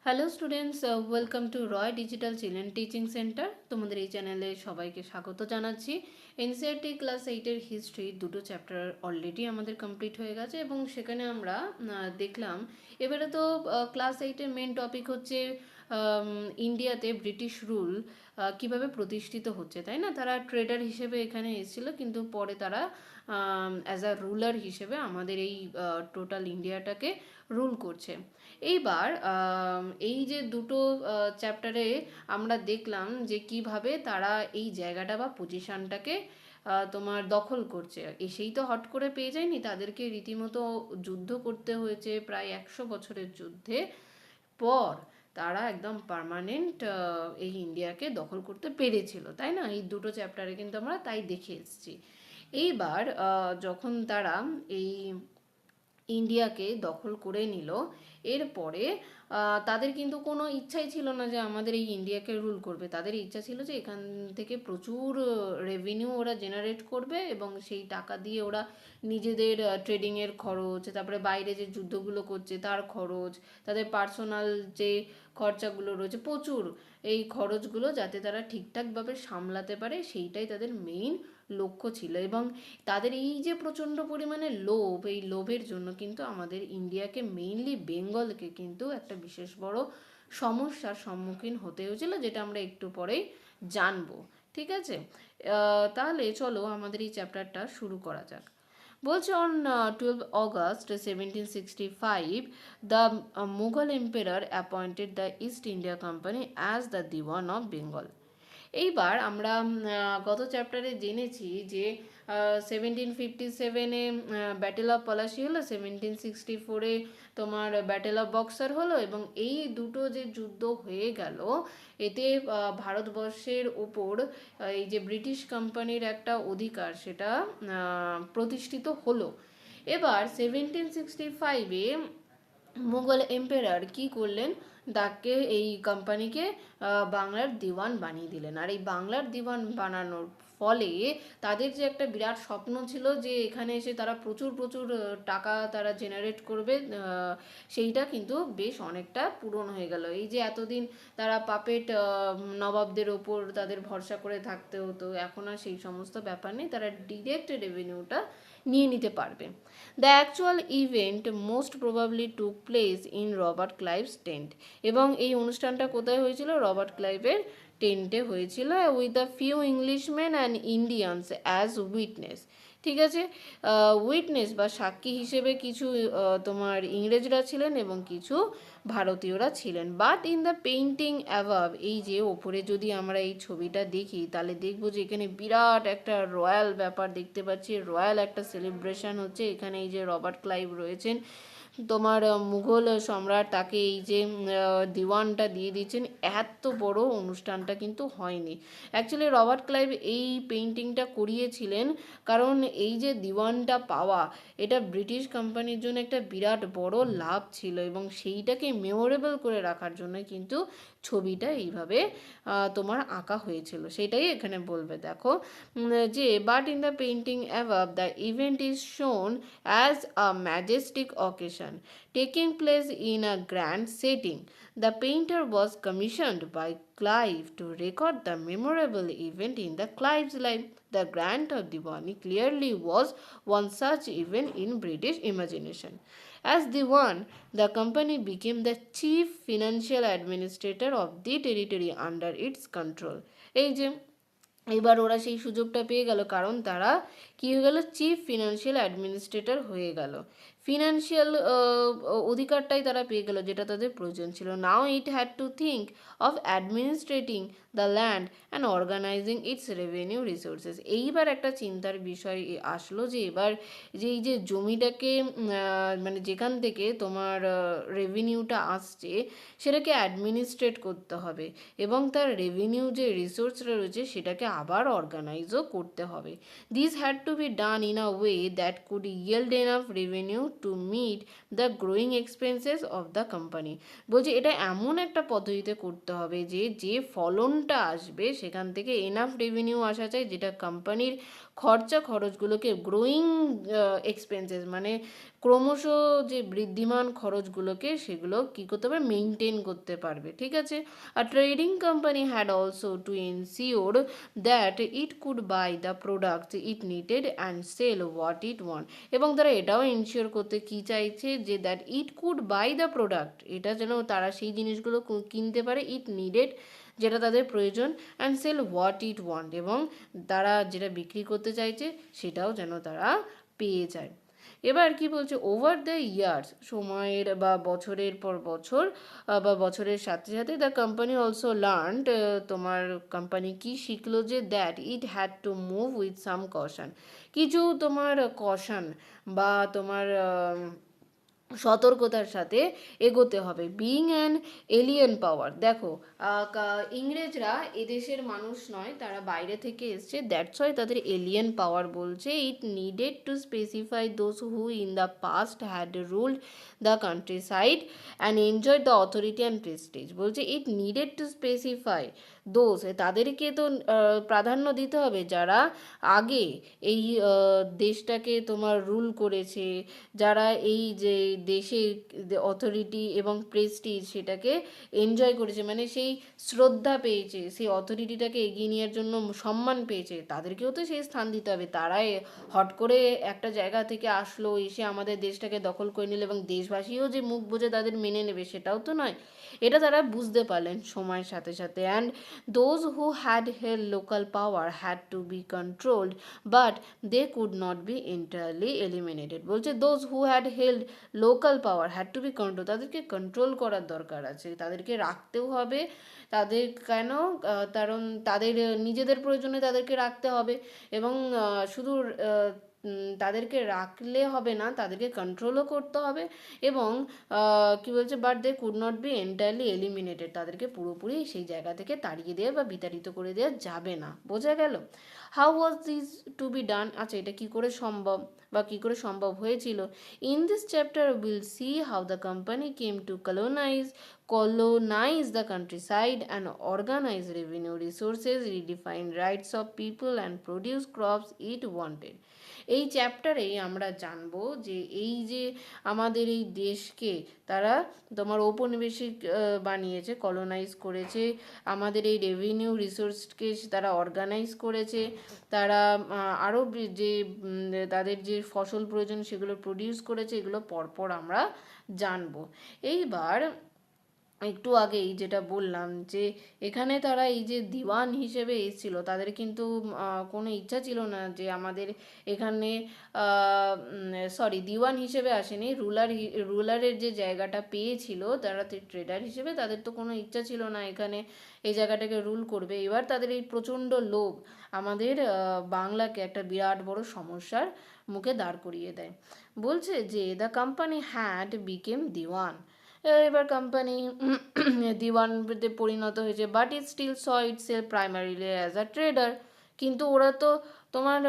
Hello students, welcome to Roy digital children teaching centre. তোমাদের এই চ্যানেলে সবাইকে স্বাগত জানাচ্ছি। এনসিইআরটি ক্লাস 8-এর হিস্ট্রি দুটো চ্যাপ্টার অলরেডি আমাদের কমপ্লিট হয়ে গেছে এবং সেখানে আমরা দেখলাম। এবারে তো ক্লাস 8-এর মেন টপিক হচ্ছে ইন্ডিয়াতে ব্রিটিশ রুল কিভাবে প্রতিষ্ঠিত হচ্ছে, তাই না? তারা ট্রেডার হিসেবে এখানে এসেছিল, কিন্তু পরে তারা অ্যাজ আ রুলার হিসেবে আমাদের এই টোটাল ইন্ডিয়াটাকে রুল করছে। এইবার এই যে দুটো চ্যাপ্টারে আমরা দেখলাম যে কিভাবে তারা এই জায়গাটা বা পজিশনটাকে তোমার দখল করছে। এসেই তো হট করে পেয়ে যায়নি, তাদেরকে রীতিমতো যুদ্ধ করতে হয়েছে, প্রায় 100 বছরের যুদ্ধে পর তারা একদম পার্মানেন্ট এই ইন্ডিয়াকে দখল করতে পেরেছিল, তাই না? এই দুটো চ্যাপ্টারে কিন্তু আমরা তাই দেখে এসেছি। এইবার যখন তারা এই ইন্ডিয়াকে দখল করে নিল, এরপরে তাদের কিন্তু কোনো ইচ্ছাই ছিল না যে আমাদের এই ইন্ডিয়াকে রুল করবে। তাদের ইচ্ছা ছিল যে এখান থেকে প্রচুর রেভিনিউ ওরা জেনারেট করবে এবং সেই টাকা দিয়ে ওরা নিজেদের ট্রেডিংয়ের খরচ, তারপরে বাইরে যে যুদ্ধগুলো করছে তার খরচ, তাদের পার্সোনাল যে খরচাগুলো রয়েছে প্রচুর, এই খরচগুলো যাতে তারা ঠিকঠাকভাবে সামলাতে পারে সেইটাই তাদের মেইন লক্ষ্য ছিল। এবং তাদের এই যে প্রচণ্ড পরিমাণে লোভ, এই লোভের জন্য কিন্তু আমাদের ইন্ডিয়াকে, মেইনলি বেঙ্গলকে কিন্তু একটা বিশেষ বড় সমস্যার সম্মুখীন হতে হয়েছিল, যেটা আমরা একটু পরেই জানবো। ঠিক আছে, তাহলে চলো আমাদের এই চ্যাপ্টারটা শুরু করা যাক। বলছে on 12 August 1765 the Mughal emperor appointed the east India company as the Diwan of Bengal. এইবার আমরা গত চ্যাপ্টারে জেনেছি যে 1757-এ ব্যাটেল অফ পলাশি হলো, 1764-এ তোমার ব্যাটেল অফ বক্সার হলো, এবং এই দুটো যে যুদ্ধ হয়ে গেল এতে ভারতবর্ষের ওপর এই যে ব্রিটিশ কোম্পানির একটা অধিকার সেটা প্রতিষ্ঠিত হলো। এবার 1765-এ মুঘল এম্পেরার কি করলেন, তাকে এই কোম্পানিকে বাংলার দিওয়ান বানিয়ে দিলেন। আর এই বাংলার দিওয়ান বানানোর ফলে তাদের যে একটা বিরাট স্বপ্ন ছিল যে এখানে এসে তারা প্রচুর প্রচুর টাকা তারা জেনারেট করবে, সেইটা কিন্তু বেশ অনেকটা পূরণ হয়ে গেল। এই যে এতদিন তারা পাপেট নবাবদের ওপর তাদের ভরসা করে থাকতে হতো, এখন আর সেই সমস্ত ব্যাপার নেই, তারা ডিরেক্ট রেভিনিউটা নিয়ে নিতে পারবে। The actual event most probably took place in Robert Clive's tent. এবং এই অনুষ্ঠানটা কোথায় হয়েছিল? রবার্ট ক্লাইভের টেন্টে হয়েছিল, with the few Englishman and Indians as witness. ঠিক আছে, উইটনেস বা সাক্ষী হিসেবে কিছু তোমার ইংরেজরা ছিলেন এবং কিছু ভারতীয়রা ছিলেন। বাট ইন দ্য পেইন্টিং অ্যাভাব, এই যে ওপরে যদি আমরা এই ছবিটা দেখি তাহলে দেখবো যে এখানে বিরাট একটা রয়্যাল ব্যাপার দেখতে পাচ্ছি, রয়্যাল একটা সেলিব্রেশন হচ্ছে। এখানে এই যে রবার্ট ক্লাইভ রয়েছেন, তোমার মুঘল সম্রাট, তাকে এই যে দিওয়ানটা দিয়ে দিয়েছেন। এত বড় অনুষ্ঠানটা কিন্তু হয়নি। অ্যাকচুয়ালি রবার্ট ক্লাইভ এই পেইন্টিংটা করিয়েছিলেন কারণ এই যে দিওয়ানটা পাওয়া, এটা ব্রিটিশ কোম্পানির জন্য একটা বিরাট বড় লাভ ছিল এবং সেইটাকে মেমোরেবল করে রাখার জন্য কিন্তু ছবিটা এইভাবে তোমার আঁকা হয়েছিল, সেটাই এখানে বলবে। দেখো যে but in the painting অ্যাভাব the event is শোন as a Majestic occasion taking place in a grand setting. The painter was commissioned by Clive to record the memorable event in the Clive's life. The Grant of Diwani clearly was one such event in British imagination. As Diwan, the company became the chief financial administrator of the territory under its control. এই যে এবার ওরা সেই সুযোগটা পেয়ে গেল, কারণ তারা কী হয়ে গেল? চিফ ফিনান্সিয়াল অ্যাডমিনিস্ট্রেটর হয়ে গেল। ফিনান্সিয়াল অধিকারটাই তারা পেয়ে গেল যেটা তাদের প্রয়োজন ছিল। Now it had to think of administrating the land and organizing its revenue resources. এইবার একটা চিন্তার বিষয় আসলো যে এবার যে এই যে জমিটাকে মানে যেখান থেকে তোমার রেভিনিউটা আসছে সেটাকে অ্যাডমিনিস্ট্রেট করতে হবে এবং তার রেভিনিউ যে রিসোর্সটা রয়েছে সেটাকে আবার অর্গানাইজও করতে হবে। This had to be done in a way that could yield enough revenue to meet the growing expenses of the company. বলছে এটা এমন একটা পদ্ধতিতে করতে হবে যে যে ফলনটা আসবে সেখান থেকে এনাফ রেভিনিউ আসা চাই, যেটা কোম্পানির খরচগুলোকে গ্রোয়িং এক্সপেন্সেস মানে ক্রমশ যে বৃদ্ধিমান খরচগুলোকে সেগুলো কী করতে পারবে, মেনটেন করতে পারবে। ঠিক আছে। আর trading company had also to ensure that it could buy the product it needed and sell what it want. এবং তারা এটাও ইনশিওর করতে কী চাইছে যে that it could buy the product, এটা যেন তারা সেই জিনিসগুলো কিনতে পারে, ইট নিডেড যেটা তাদের প্রয়োজন, and sell what it want, এবং তারা যেটা বিক্রি করতে চাইছে সেটাও যেন তারা পেয়ে যায়। এবার কি বলছে, ওভার দ্য ইয়ার্স, সময়ের বা বছরের পর বছর বা বছরের সাথে সাথে দ্য কোম্পানি অলসো লার্নড, তোমার কোম্পানি কি শিখলো যে that it had to move with some caution, কিছু তোমার কশন বা তোমার সতর্কতার সাথে এগোতে হবে। বিইং অ্যান এলিয়েন পাওয়ার, দেখো ইংরেজরা এদেশের মানুষ নয়, তারা বাইরে থেকে এসছে, দ্যাটস ওয়াই তাদের এলিয়েন পাওয়ার বলছে। It needed to specify those who in the past had ruled the countryside and enjoy the authority and prestige. বলছে it needed to specify those, তাদেরকে তো প্রাধান্য দিতে হবে যারা আগে এই দেশটাকে তোমার রুল করেছে, যারা এই যে দেশের অথরিটি এবং প্রেস্টিজ সেটাকে এনজয় করেছে, মানে সেই শ্রদ্ধা পেয়েছে, সেই অথরিটিটাকে এগিয়ে নেওয়ার জন্য সম্মান পেয়েছে, তাদেরকেও তো সেই স্থান দিতে হবে। তারাই হট করে একটা জায়গা থেকে আসলো, এসে আমাদের দেশটাকে দখল করে নিল এবং দেশবাসীও যে মুখ বুজে তাদের মেনে নেবে সেটাও তো নয়। এটা তারা বুঝতে পারলেন সময়ের সাথে সাথে। And those who had held local power had to be controlled but they could not be entirely eliminated. বলছে those who had held local power had to be control, তাদেরকে কন্ট্রোল করার দরকার আছে, তাদেরকে রাখতেও হবে। তাদের কেন, কারণ তাদের নিজেদের প্রয়োজনে তাদেরকে রাখতে হবে, এবং শুধু তাদেরকে রাখলে হবে না, তাদেরকে কন্ট্রোলও করতে হবে। এবং কি বলছে, but they could not be entirely eliminated, তাদেরকে পুরোপুরি সেই জায়গা থেকে তাড়িয়ে দেওয়া বা বিতাড়িত করে দেওয়া যাবে না। বোঝা গেল? How was this to be done, আচ্ছা এটা কী করে সম্ভব বা কী করে সম্ভব হয়েছিল। In this chapter will see how the company came to colonize the countryside and organize revenue resources, redefine rights of people and produce crops it wanted. এই চ্যাপ্টারেই আমরা জানবো যে এই যে আমাদের এই দেশকে তারা তোমার ঔপনিবেশিক বানিয়েছে, কলোনাইজ করেছে, আমাদের এই রেভিনিউ রিসোর্সকে তারা অর্গানাইজ করেছে, তারা আরও যে তাদের যে ফসল প্রয়োজন সেগুলো প্রডিউস করেছে, এগুলো পরপর আমরা জানবো। এইবার একটু আগেই যেটা বললাম যে এখানে তারা এই যে দিওয়ান হিসেবে এসেছিল, তাদের কিন্তু কোনো ইচ্ছা ছিল না যে আমাদের এখানে দিওয়ান হিসেবে আসেনি, রুলারের যে জায়গাটা পেয়েছিল তারা ট্রেডার হিসেবে, তাদের তো কোনো ইচ্ছা ছিল না এখানে এই জায়গাটাকে রুল করবে। এবার তাদের এই প্রচণ্ড লোভ আমাদের বাংলাকে একটা বিরাট বড় সমস্যার মুখে দাঁড় করিয়ে দেয়। বলছে যে the company had become diwan, এবার কোম্পানি দিওয়ানতে পরিণত হয়েছে, but it still saw itself primarily as a trader. কিন্তু ওরা তো তোমার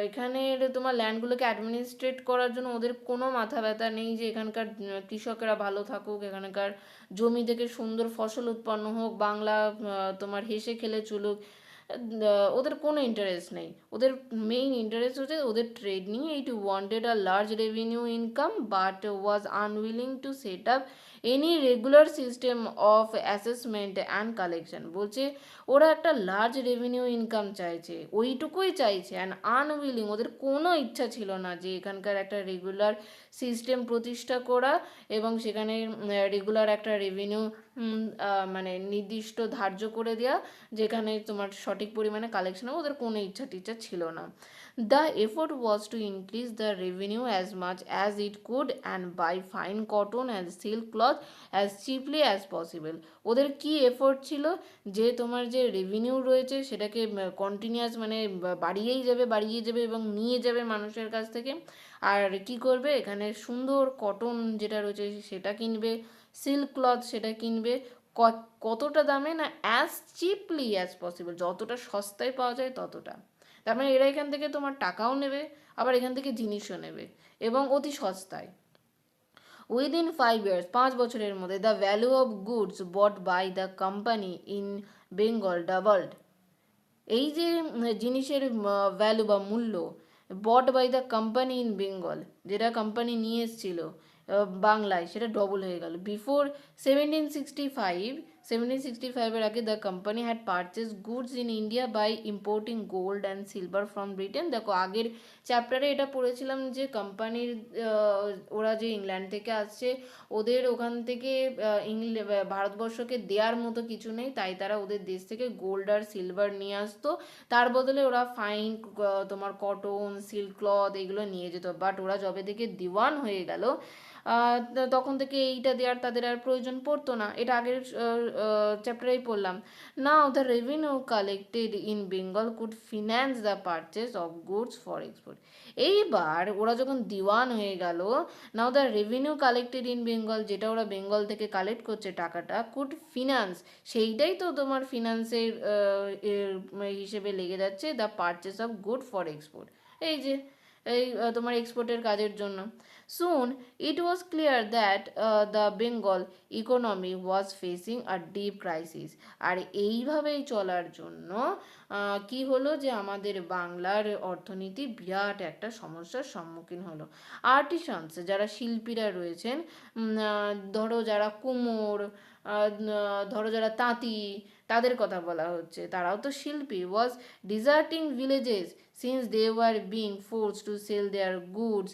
এখানের তোমার ল্যান্ডগুলোকে অ্যাডমিনিস্ট্রেট করার জন্য ওদের কোনো মাথা ব্যথা নেই যে এখানকার কৃষকেরা ভালো থাকুক, এখানকার জমি থেকে সুন্দর ফসল উৎপন্ন হোক, বাংলা তোমার হেসে খেলে চলুক, ওদের কোনো ইন্টারেস্ট নেই। ওদের মেইন ইন্টারেস্ট হচ্ছে ওদের ট্রেড নিয়ে। It wanted a large revenue income but was unwilling to set up any regular system of assessment and collection. বলছে ওরা একটা লার্জ রেভিনিউ ইনকাম চাইছে, ওইটুকুই চাইছে, অ্যান্ড আনউইলিং, ওদের কোনো ইচ্ছা ছিল না যে এখানকার একটা রেগুলার সিস্টেম প্রতিষ্ঠা করা এবং সেখানে রেগুলার একটা রেভিনিউ মানে নির্দিষ্ট ধার্য করে দেওয়া যেখানে তোমার সঠিক পরিমাণে কালেকশন হবে, ওদের কোনো ইচ্ছা টিচ্ছা ছিল না। The effort was to increase the revenue as much as it could and buy fine cotton and silk cloth as cheaply as possible. ওদের কি এফোর্ট ছিল যে তোমার যে রেভিনিউ রয়েছে সেটাকে কন্টিনিউয়াস মানে বাড়িয়ে যাবে এবং নিয়ে যাবে মানুষের কাছ থেকে। আর কি করবে, এখানে সুন্দর কটন যেটা রয়েছে সেটা কিনবে, সিল্ক ক্লথ সেটা কিনবে, কতটা দামে না, অ্যাজ চিপলি অ্যাজ পসিবল, যতটা সস্তায় পাওয়া যায় ততটা। তার মানে এরা এখান থেকে তোমার টাকাও নেবে, আবার এখান থেকে জিনিসও নেবে। এবং অতি সস্তায়। উইদিন 5 years, 5 বছরের মধ্যে the value of goods bought by the company in Bengal doubled. এই যে জিনিসের ভ্যালু বা মূল্য bought by the company in Bengal, যেটা কোম্পানি নিয়ে এসেছিল বাংলায়, সেটা ডবল হয়ে গেল। বিফোর 1765, 1765-এর আগে the company had purchase goods in India by importing gold and silver from Britain. দেখো আগের চ্যাপ্টারে এটা পড়েছিলাম যে কোম্পানির ওরা যে ইংল্যান্ড থেকে আসছে, ওদের ওখান থেকে ভারতবর্ষকে দেওয়ার মতো কিছু নেই, তাই তারা ওদের দেশ থেকে গোল্ড আর সিলভার নিয়ে আসতো, তার বদলে ওরা ফাইন তোমার কটন, সিল্ক ক্লথ এগুলো নিয়ে যেত। বাট ওরা যবে থেকে দিওয়ান হয়ে গেল, তখন থেকে এইটা দেওয়ার তাদের আর প্রয়োজন পড়তো না। এটা আগের চ্যাপ্টারেই পড়লাম। Now the revenue collected in Bengal could finance the purchase of goods for export. এইবার ওরা যখন দিওয়ান হয়ে গেল, now the revenue collected in Bengal, যেটা ওরা বেঙ্গল থেকে কালেক্ট করছে টাকাটা, কুড ফিনান্স, সেইটাই তো তোমার ফিনান্সের হিসেবে লেগে যাচ্ছে the purchase of good for export, এই যে এই তোমার এক্সপোর্টের কাজের জন্য। Soon it was clear that the Bengal economy was facing a deep crisis. আর এইভাবেই চলার জন্য কি হলো যে আমাদের বাংলার অর্থনীতি বিরাট একটা সমস্যার সম্মুখীন হলো। আর্টিসানস, যারা শিল্পীরা রয়েছেন, ধরো যারা কুমোর, ধরো যারা তাঁতি, তাদের কথা বলা হচ্ছে, তারাও তো শিল্পী, was deserting villages since they were being force to sell their goods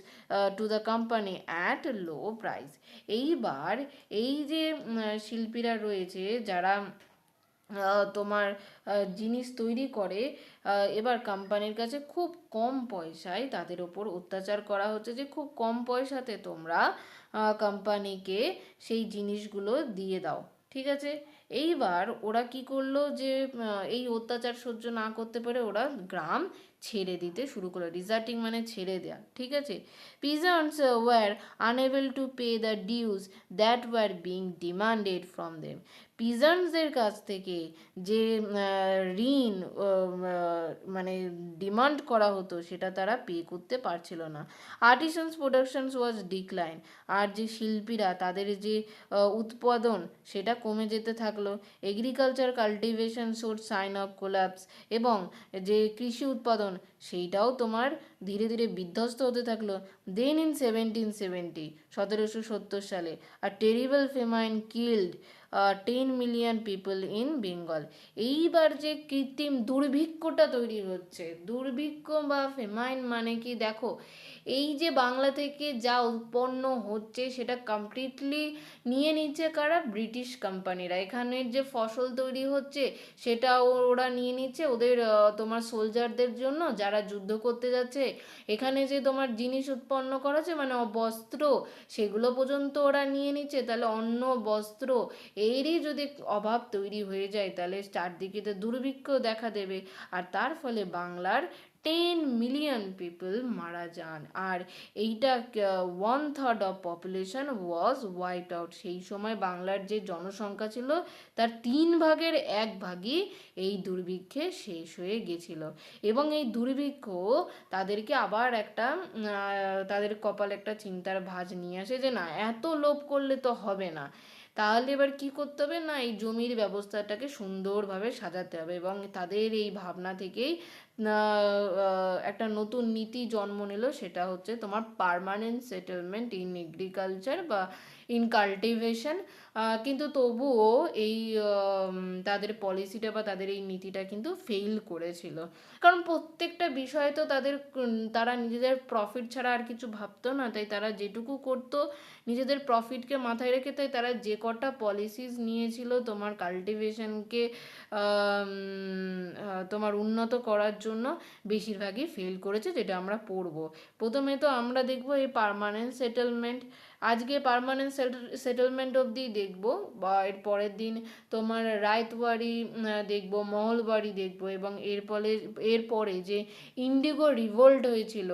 to the company at low price. এইবার এই যে শিল্পীরা রয়েছে, যারা তোমার জিনিস তৈরি করে, এবার কোম্পানির কাছে খুব কম পয়সায় তাদের ওপর অত্যাচার করা হচ্ছে, যে খুব কম পয়সাতে তোমরা কোম্পানিকে সেই জিনিসগুলো দিয়ে দাও, ঠিক আছে। এইবার ওরা কি করলো যে এই অত্যাচার সহ্য না করতে পারে ওরা গ্রাম ছেড়ে দিতে শুরু করলো। ডিজার্টিং মানে ছেড়ে দেয়া, ঠিক আছে। Peasants were unable to pay the dues that were being demanded from them. পিজন্সদের কাছ থেকে যে ঋণ মানে ডিমান্ড করা হতো, সেটা তারা পে করতে পারছিল না। আর্টিসানস প্রোডাকশনস ওয়াজ ডিক্লাইন। আর যে শিল্পীরা, তাদের যে উৎপাদন, সেটা কমে যেতে থাকলো। Agriculture cultivation showed sign of collapse. এবং যে কৃষি উৎপাদন, সেইটাও তোমার ধীরে ধীরে বিধ্বস্ত হতে থাকলো। দেন ইন 1770, 1770 সালে, a terrible famine killed 10 million people in Bengal. এইবার যে কৃত্রিম দুর্ভিক্ষটা তৈরি হচ্ছে, দুর্ভিক্ষ বা ফেমাইন মানে কি দেখো, এই যে বাংলা থেকে যা উৎপন্ন হচ্ছে সেটা কমপ্লিটলি নিয়ে নিচ্ছে কারা? ব্রিটিশ কোম্পানিরা। এখানের যে ফসল তৈরি হচ্ছে সেটা ওরা নিয়ে নিচ্ছে ওদের তোমার সোলজারদের জন্য, যারা যুদ্ধ করতে যাচ্ছে। এখানে যে তোমার জিনিস উৎপন্ন করা হচ্ছে মানে বস্ত্র, সেগুলো পর্যন্ত ওরা নিয়ে নিচ্ছে। তাহলে অন্ন, বস্ত্র এরই যদি অভাব তৈরি হয়ে যায়, তাহলে চারদিকে তো দুর্ভিক্ষ দেখা দেবে। আর তার ফলে বাংলার 10 মিলিয়ন পিপল মারা যান। আর এইটা 1/3 of population was wiped out. সেই সময় বাংলার যে জনসংখ্যা ছিল তার 1/3 এই দুর্ভিক্ষে শেষ হয়ে গেছিল। এবং এই দুর্ভিক্ষ তাদেরকে আবার একটা তাদের কপালে একটা চিন্তার ভাঁজ নিয়ে আসে, যে না, এত লোভ করলে তো হবে না। তাহলে এবার কি করতে হবে না, এই জমির ব্যবস্থাটাকে সুন্দরভাবে সাজাতে হবে। এবং তাদের এই ভাবনা থেকেই একটা নতুন নীতি জন্ম নিল, সেটা হচ্ছে তোমার পার্মানেন্ট সেটেলমেন্ট ইন এগ্রিকালচার বা ইন কাল্টিভেশন। কিন্তু তবুও এই তাদের পলিসিটা বা তাদের এই নীতিটা কিন্তু ফেইল করেছিল। কারণ প্রত্যেকটা বিষয়ে তো তারা নিজেদের প্রফিট ছাড়া আর কিছু ভাবতো না। তাই তারা যেটুকু করতো নিজেদের প্রফিটকে মাথায় রেখে, তাই তারা যে কটা পলিসিস নিয়েছিল তোমার কাল্টিভেশনকে তোমার উন্নত করার জন্য, বেশিরভাগই ফেল করেছে, যেটা আমরা পড়ব। প্রথমে তো আমরা দেখব এই পার্মানেন্ট সেটেলমেন্ট। আজকে পার্মানেন্ট সেটেলমেন্ট অবধি দেখব, বা এর পরের দিন তোমার রায়তবাড়ি দেখব, মহলবাড়ি দেখব, এবং এরপরে যে ইন্ডিগো রিভোল্ট হয়েছিল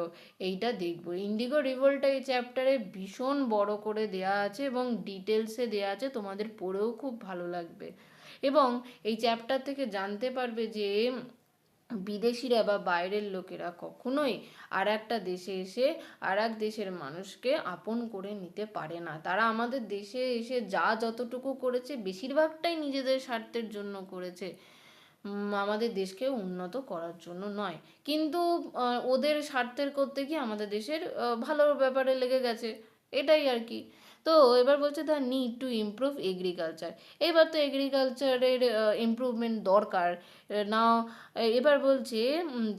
এইটা দেখব। ইন্ডিগো রিভোল্টটা এই চ্যাপ্টারে ভীষণ বড় করে দেয়া আছে এবং ডিটেলসে দেয়া আছে, তোমাদের পড়েও খুব ভালো লাগবে। এবং এই চ্যাপ্টার থেকে জানতে পারবে যে বিদেশিরা বা বাইরের লোকেরা কখনোই আর একটা দেশে এসে আর এক দেশের মানুষকে আপন করে নিতে পারে না। তারা আমাদের দেশে এসে যা যতটুকু করেছে বেশিরভাগটাই নিজেদের স্বার্থের জন্য করেছে, আমাদের দেশকে উন্নত করার জন্য নয়। কিন্তু ওদের স্বার্থের করতে গিয়ে আমাদের দেশের ভালো ব্যাপারে লেগে গেছে, এটাই আর কি। তো এবার বলছে the need to improve agriculture. এবার তো এগ্রিকালচারের ইমপ্রুভমেন্ট দরকার। না, এবার বলছে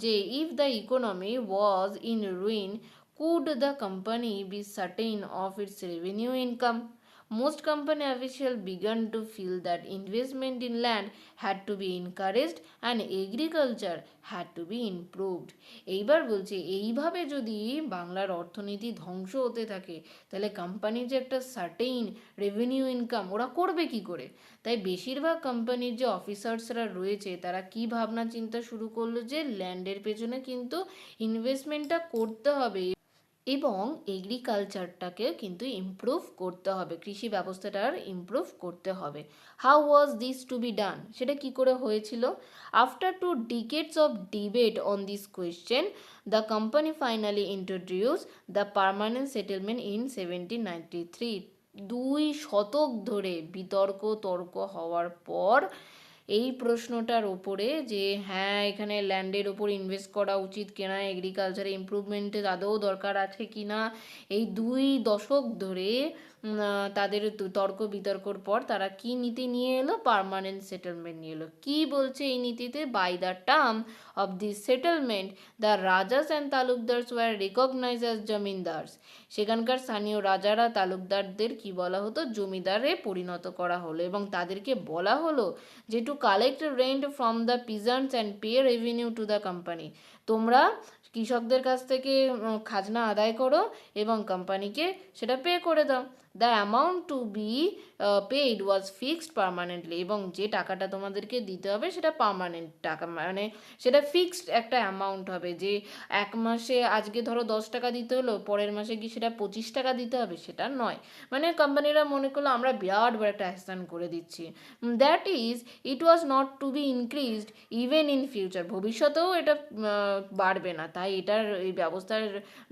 যে if the economy was in ruin could the company be certain of its revenue income? Most company officials began to feel that investment in land had to be encouraged and agriculture had to be improved. এইবার বলছে এইভাবে যদি বাংলার অর্থনীতি ধ্বংস হতে থাকে তাহলে কোম্পানির যে একটা সার্টেইন রেভিনিউ ইনকাম ওরা করবে কি করে? তাই বেশিরভাগ কোম্পানির যে অফিসার্সরা রয়েছে তারা কি ভাবনা চিন্তা শুরু করলো যে ল্যান্ডের পেছনে কিন্তু ইনভেস্টমেন্টটা করতে হবে এবং এগ্রিকালচারটাকে কিন্তু ইমপ্রুভ করতে হবে, কৃষি ব্যবস্থাটার ইমপ্রুভ করতে হবে। How was this to be done? সেটা কি করে হয়েছিল? After 2 decades of debate on this question, the company finally introduce the permanent settlement in 1793। 2 শতক ধরে বিতর্ক তর্ক হওয়ার পর এই প্রশ্নটার ওপরে যে হ্যাঁ এখানে ল্যান্ডের ওপর ইনভেস্ট করা উচিত কিনা, এগ্রিকালচারে ইমপ্রুভমেন্টের আদৌ দরকার আছে কিনা, এই 2 দশক ধরে তাদের তর্ক বিতর্কর পর তারা কি নীতি নিয়ে এলো? পার্মানেন্ট সেটেলমেন্ট নিয়ে এলো। কি বলছে এই নীতিতে? By the term of this settlement the rajas and talukdars were recognise as zamindars. সেখানকার স্থানীয় রাজারা তালুকদারদের কি বলা হতো? জমিদারে পরিণত করা হলো এবং তাদেরকে বলা হলো যে to collect rent from the peasants and pay revenue two the company. তোমরা কৃষকদের কাছ থেকে খাজনা আদায় করো এবং কোম্পানিকে সেটা পে করে দাও। The amount two be paid was fixed permanently. এবং যে টাকাটা তোমাদেরকে দিতে হবে সেটা পার্মানেন্ট টাকা, মানে সেটা ফিক্সড একটা অ্যামাউন্ট হবে যে এক মাসে আজকে ধরো 10 টাকা দিতে হলো, পরের মাসে কি সেটা 25 টাকা দিতে হবে, সেটা নয়। মানে কোম্পানিরা মনে করলো আমরা বিরাট বড় একটা অ্যাহসান করে দিচ্ছি। That is it was not to be increased even in future. ভবিষ্যতেও এটা বাড়বে না, তাই এটার এই ব্যবস্থার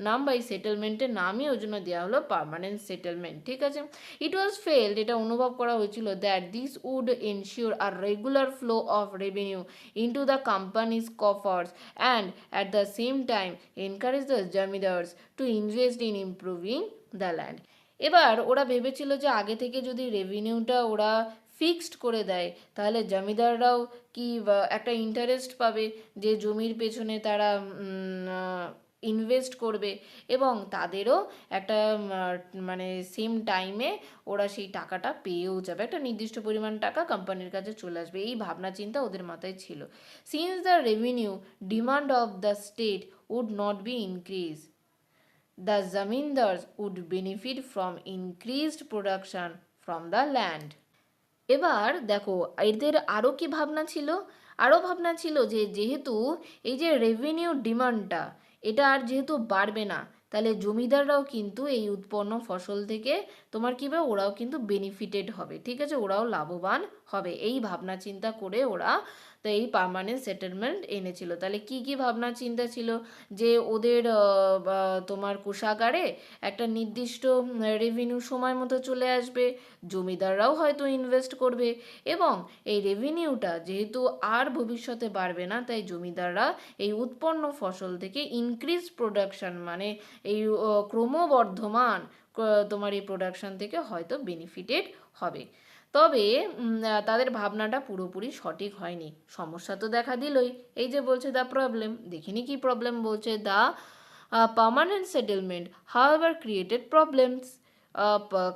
নাম বা এই সেটেলমেন্টের নামই ওই জন্য দেওয়া হলো পার্মানেন্ট সেটেলমেন্ট। ঠিক আছে। ইট ওয়াজ ফেল্ড, এটা অনুভব করা হয়েছিল that this would ensure a regular flow of revenue into the company's coffers and at the same time encourage the zamindars to invest in improving the land. এবার ওরা ভেবেছিল যে আগে থেকে যদি রেভিনিউটা ওরা ফিক্সড করে দেয় তাহলে জমিদাররাও কি একটা ইন্টারেস্ট পাবে যে জমির পেছনে তারা ইনভেস্ট করবে এবং তাদেরও একটা মানে সেম টাইমে ওরা সেই টাকাটা পেয়েও যাবে, একটা নির্দিষ্ট পরিমাণ টাকা কোম্পানির কাছে চলে আসবে। এই ভাবনা চিন্তা ওদের মাথায় ছিল। Since the revenue demand of the state would not be increase, the zamindars would benefit from increased production from the land. এবার দেখো এদের আরও কি ভাবনা ছিল? আরও ভাবনা ছিল যে যেহেতু এই যে রেভিনিউ ডিমান্ডটা এটা আর যেহেতু বাড়বে না, তাহলে জমিদাররাও কিন্তু এই উৎপন্ন ফসল থেকে তোমার কী হবে, ওরাও কিন্তু বেনিফিটেড হবে। ঠিক আছে, ওরাও লাভবান হবে। এই ভাবনা চিন্তা করে ওরা তো এই পার্মানেন্ট সেটেলমেন্ট এনেছিল। তাহলে কি কি ভাবনা চিন্তা ছিল? যে ওদের তোমার কোষাগারে একটা নির্দিষ্ট রেভিনিউ সময় মতো চলে আসবে, জমিদাররাও হয়তো ইনভেস্ট করবে এবং এই রেভিনিউটা যেহেতু আর ভবিষ্যতে বাড়বে না, তাই জমিদাররা এই উৎপন্ন ফসল থেকে ইনক্রিজ প্রোডাকশন মানে এই ক্রমবর্ধমান তোমার এই প্রোডাকশন থেকে হয়তো বেনিফিটেড হবে। তবে তাদের ভাবনাটা পুরোপুরি সঠিক হয়নি, সমস্যা তো দেখা দিলই। এই যে বলছে দ্য প্রবলেম, দেখিনি কি প্রবলেম বলছে? The permanent settlement however created problems.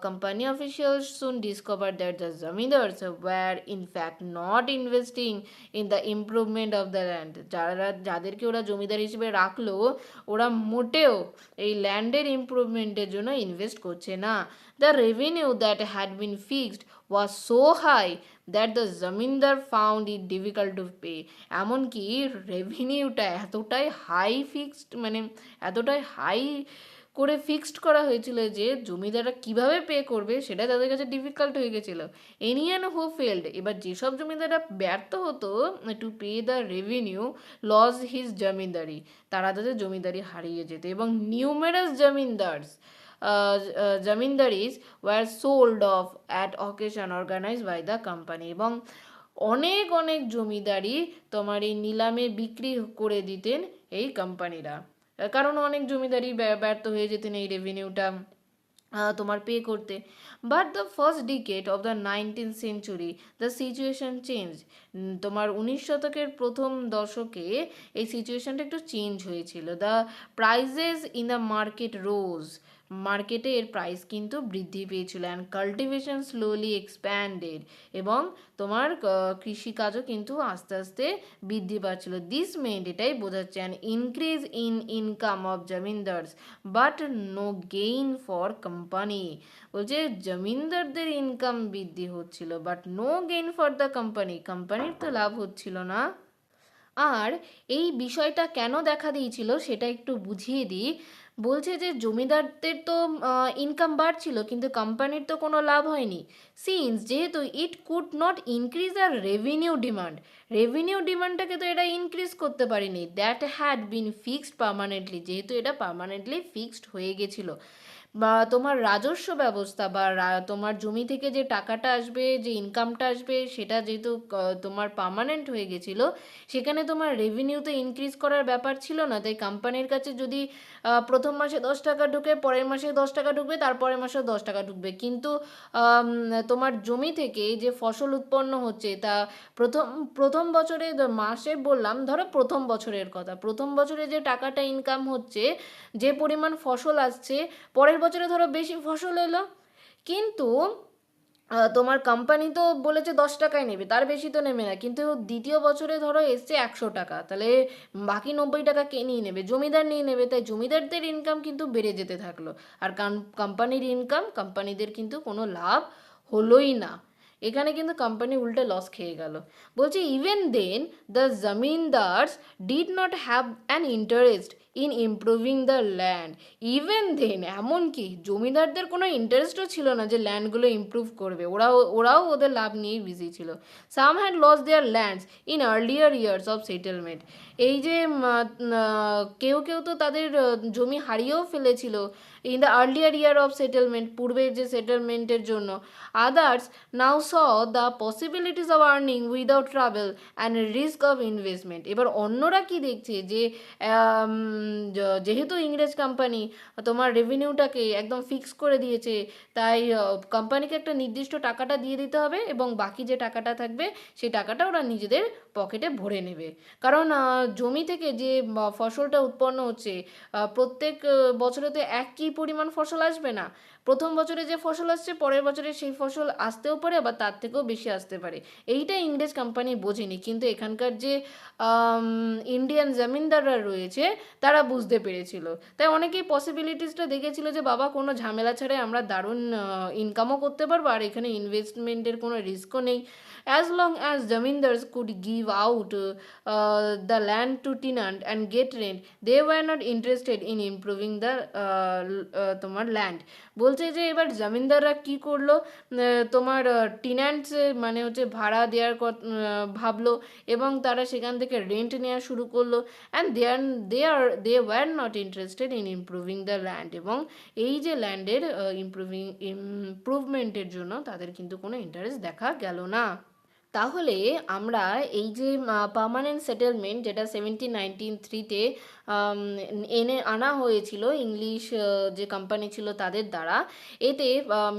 Company officials soon discovered that the zamindars were in fact not investing in the improvement of the land. যাদেরকে ওরা জমিদার হিসেবে রাখলো ওরা মোটেও এই ল্যান্ডের ইমপ্রুভমেন্টের জন্য ইনভেস্ট করছে না। The revenue that had been fixed was so high that the জমিনদার found it difficult to pay. এমনকি রেভিনিউটা এতটাই হাই ফিক্সড মানে এতটাই হাই করে ফিক্সড করা হয়েছিল যে জমিদাররা কিভাবে পে করবে সেটা তাদের কাছে ডিফিকাল্ট হয়ে গেছিলো। এনিয়ান হু ফেল্ড, এবার যেসব জমিদাররা ব্যর্থ হতো to pay the revenue lost his zamindari, তারা তাদের জমিদারি হারিয়ে যেত। এবং numerous zamindaris were sold off at auction organised by the company, এবং অনেক অনেক জমিদারি তোমার এই নিলামে বিক্রি করে দিতেন এই কোম্পানিরা, কারণ অনেক জমিদারি ব্যর্থ হয়ে যেতেন এই রেভিনিউটা তোমার পে করতে। But the first decade of the 19th century the situation change, তোমার 19 শতকের প্রথম দশকে এই সিচুয়েশনটা একটু চেঞ্জ হয়েছিল। The prices in the market rose, মার্কেটে এর প্রাইস কিন্তু বৃদ্ধি পেয়েছিল। অ্যান্ড কাল্টিভেশন স্লোলি এক্সপ্যান্ডেড, এবং তোমার কৃষিকাজও কিন্তু আস্তে আস্তে বৃদ্ধি পাচ্ছিল। দিস মেন্ট, এটাই বোঝাচ্ছে, an increase in income of zamindars but no gain for company, বলছে জমিনদারদের ইনকাম বৃদ্ধি হচ্ছিল but no gain for the company, কোম্পানির তো লাভ হচ্ছিল না। আর এই বিষয়টা কেন দেখা দিয়েছিল সেটা একটু বুঝিয়ে দিই। বলছে যে জমিদারদের তো ইনকাম বাড়ছিল কিন্তু কোম্পানির তো কোনো লাভ হয়নি, সিন্স যেহেতু it could not increase a revenue ডিমান্ডটাকে তো এটা ইনক্রিজ করতে পারেনি, that had been fixed permanently, যেহেতু এটা পার্মানেন্টলি ফিক্সড হয়ে গেছিলো। বা তোমার রাজস্ব ব্যবস্থা বা তোমার জমি থেকে যে টাকাটা আসবে, যে ইনকামটা আসবে, সেটা যেহেতু তোমার পার্মানেন্ট হয়ে গেছিলো, সেখানে তোমার রেভিনিউতে ইনক্রিজ করার ব্যাপার ছিল না। তাই কোম্পানির কাছে যদি প্রথম মাসে 10 টাকা ঢুকে, পরের মাসে 10 টাকা ঢুকবে, তারপরের মাসেও 10 টাকা ঢুকবে, কিন্তু তোমার জমি থেকে যে ফসল উৎপন্ন হচ্ছে তা প্রথম বছরে মাসে বললাম, ধরো প্রথম বছরের কথা, প্রথম বছরে যে টাকাটা ইনকাম হচ্ছে, যে পরিমাণ ফসল আসছে, পরের বছরে ধরো বেশি ফসল এলো, কিন্তু তোমার কোম্পানি তো বলেছে 10 টাকায় নেবে, তার বেশি তো নেবে না, কিন্তু দ্বিতীয় বছরে ধরো এসছে 100 টাকা, তাহলে বাকি 90 টাকা কে নিয়ে নেবে? জমিদার নিয়ে নেবে। তাই জমিদারদের ইনকাম কিন্তু বেড়ে যেতে থাকলো, আর কোম্পানির ইনকাম, কোম্পানিদের কিন্তু কোনো লাভ হলোই না। এখানে কিন্তু কোম্পানি উল্টে লস খেয়ে গেল। বলছে even then the zamindars did not have an interest in improving the land, even then, এমনকি জমিদারদের কোনো ইন্টারেস্টও ছিল না যে ল্যান্ডগুলো ইমপ্রুভ করবে, ওরাও ওদের লাভ নিয়েই বিজি ছিল। Some had lost their lands in earlier years of settlement, এই যে কেউ কেউ তো তাদের জমি হারিয়েও ফেলেছিল in the earlier year of settlement, পূর্বের যে সেটেলমেন্টের জন্য। Others now saw the possibilities of earning without travel and risk of investment, এবার অন্যরা কি দেখছে যে যেহেতু ইংরেজ কোম্পানি তোমার রেভিনিউটাকে একদম ফিক্স করে দিয়েছে, তাই কোম্পানিকে একটা নির্দিষ্ট টাকাটা দিয়ে দিতে হবে, এবং বাকি যে টাকাটা থাকবে সেই টাকাটা ওরা নিজেদের পকেটে ভরে নেবে। কারণ জমি থেকে যে ফসলটা উৎপন্ন হচ্ছে, প্রত্যেক বছরে তো একই পরিমাণ ফসল আসবে না। প্রথম বছরে যে ফসল আসছে, পরের বছরে সেই ফসল আসতেও পারে, আবার তার থেকেও বেশি আসতে পারে। এইটা ইংরেজ কোম্পানি বোঝেনি, কিন্তু এখানকার যে ইন্ডিয়ান জমিনদাররা রয়েছে তারা বুঝতে পেরেছিল। তাই অনেকেই পসিবিলিটিসটা দেখেছিল যে বাবা কোনো ঝামেলা ছাড়াই আমরা দারুণ ইনকামও করতে পারবো, আর এখানে ইনভেস্টমেন্টের কোনো রিস্কও নেই। As long as zamindars could give out the land to tenant and get rent, they were not interested in improving the তোমার ল্যান্ড। বলছে যে এবার জমিনদাররা কি করলো, তোমার টিন্যান্টস মানে হচ্ছে ভাড়া দেওয়ার ভাবলো, এবং তারা সেখান থেকে রেন্ট নেওয়া শুরু করলো। And they were not interested in improving the land, এবং এই যে ল্যান্ডের ইমপ্রুভমেন্টের জন্য তাদের কিন্তু কোনো ইন্টারেস্ট দেখা গেল না। তাহলে আমরা এই যে পার্মানেন্ট সেটেলমেন্ট, যেটা 1793-তে আনা হয়েছিল ইংলিশ যে কোম্পানি ছিল তাদের দ্বারা, এতে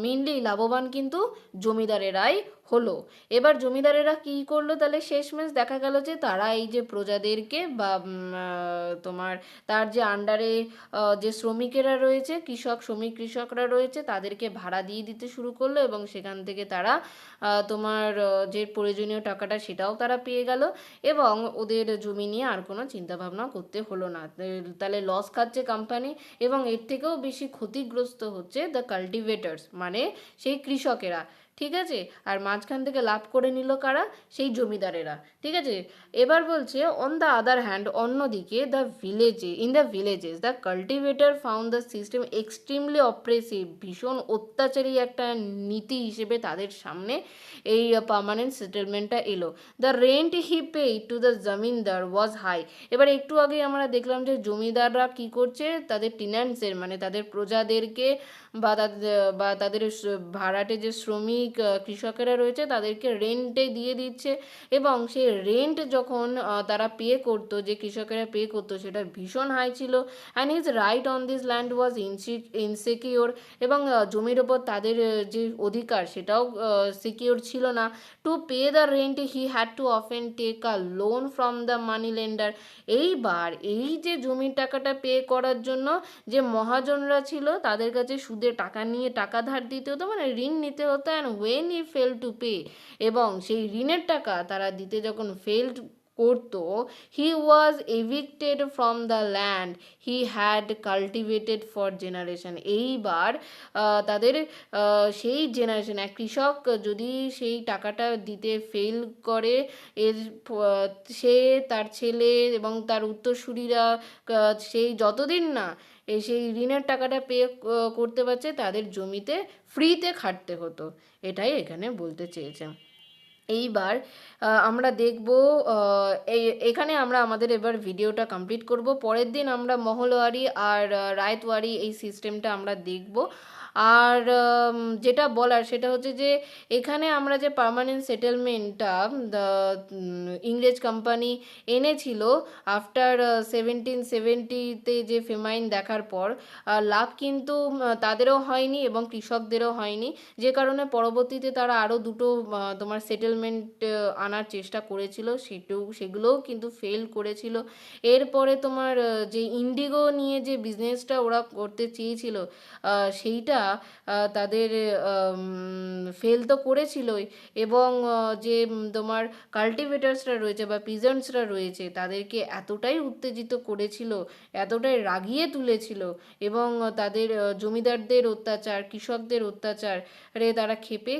মেনলি লাভবান কিন্তু জমিদারেরাই হলো। এবার জমিদারেরা কি করলো, তাহলে শেষমেশ দেখা গেল যে তারা এই যে প্রজাদেরকে বা তোমার তার যে আন্ডারে যে শ্রমিকেরা রয়েছে, কৃষকরা রয়েছে, তাদেরকে ভাড়া দিয়ে দিতে শুরু করলো, এবং সেখান থেকে তারা তোমার যে প্রয়োজনীয় টাকাটা সেটাও তারা পেয়ে গেল, এবং ওদের জমি নিয়ে আর কোনো চিন্তাভাবনা করতে হলো না। তাহলে লস খাচ্ছে কোম্পানি, এবং এর থেকেও বেশি ক্ষতিগ্রস্ত হচ্ছে দ্য কাল্টিভেটার্স, মানে সেই কৃষকেরা। ঠিক আছে, আর মাঝখান থেকে লাভ করে নিল কারা, সেই জমিদারেরা। ঠিক আছে, এবার বলছে অন দ্য আদার হ্যান্ড, অন্যদিকে the villages the cultivator found the system extremely oppressive, ভীষণ অত্যাচারী একটা নীতি হিসেবে তাদের সামনে এই পার্মানেন্ট সেটেলমেন্টটা এলো। The rent he pay to the zamindar was high. এবার একটু আগে আমরা দেখলাম যে জমিদাররা কি করছে, তাদের টিন্যান্টসের মানে তাদের প্রজাদেরকে বা তাদের ভাড়াটে যে শ্রমিক কৃষকেরা রয়েছে তাদেরকে রেন্টে দিয়ে দিচ্ছে, এবং সেই রেন্ট যখন তারা পে করতো, যে কৃষকেরা পে করতো, সেটা ভীষণ হাই ছিল। And his right on this land was insecure, এবং জমির ওপর তাদের যে অধিকার সেটাও সিকিওর ছিল না। To pay the rent he had to often take a loan from the money lender. এইবার এই যে জমির টাকাটা পে করার জন্য যে মহাজনরা ছিল তাদের কাছে সুদে টাকা নিয়ে টাকা ধার দিতে হতো, মানে ঋণ নিতে হতো। And when he fail to pay, এবং সেই ঋণের টাকা তারা দিতে যখন ফেল করতো, he was evicted from the land he had cultivated for generation. এইবার তাদের সেই জেনারেশন, এক কৃষক যদি সেই টাকাটা দিতে ফেল করে, এর সে, তার ছেলে এবং তার উত্তরসূরিরা সেই যতদিন না সেই ঋণের টাকাটা পে করতে পারছে, তাদের জমিতে ফ্রিতে খাটতে হতো। এটাই এখানে বলতে চেয়েছে। এইবার আমরা দেখব, এখানে আমরা আমাদের এবার ভিডিওটা কমপ্লিট করব। পরের দিন আমরা মহলওয়ারি আর রায়তওয়ারি এই সিস্টেমটা আমরা দেখব। আর যেটা বলার সেটা হচ্ছে যে এখানে আমরা যে পার্মানেন্ট সেটেলমেন্টটা ইংরেজ কোম্পানি এনেছিল আফটার 1770-তে, যে ফেমাইন দেখার পর, লাভ কিন্তু তাদেরও হয়নি এবং কৃষকদেরও হয়নি, যে কারণে পরবর্তীতে তারা আরও দুটো তোমার সেটেলমেন্ট আনার চেষ্টা করেছিল, সেগুলোও কিন্তু ফেল করেছিল। এরপরে তোমার যে ইন্ডিগো নিয়ে যে বিজনেসটা ওরা করতে চেয়েছিল, সেইটা তাদের ফেল তো করেছিলই, এবং যে তোমার কাল্টিভেটার্সরা রয়েছে বা পিজেন্টসরা রয়েছে তাদেরকে এতটাই উত্তেজিত করেছিল, এতটাই রাগিয়ে তুলেছিল, এবং তাদের জমিদারদের অত্যাচার, কৃষকদের অত্যাচারে তারা ক্ষেপে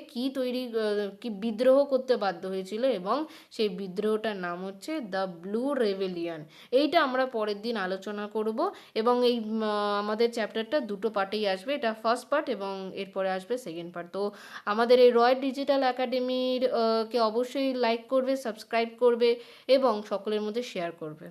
কি বিদ্রোহ করতে বাধ্য হয়েছিল, এবং সেই বিদ্রোহটার নাম হচ্ছে দ্য ব্লু রেভেলিয়ন। এইটা আমরা পরের দিন আলোচনা করব, এবং এই আমাদের চ্যাপ্টারটা দুটো পার্টেই আসবে, এটা ফার্স্ট পার্ট এবং এরপরে আসবে সেকেন্ড পার্ট। তো আমাদের এই রয় ডিজিটাল একাডেমির কে অবশ্যই লাইক করবে, সাবস্ক্রাইব করবে এবং সকলের মধ্যে শেয়ার করবে।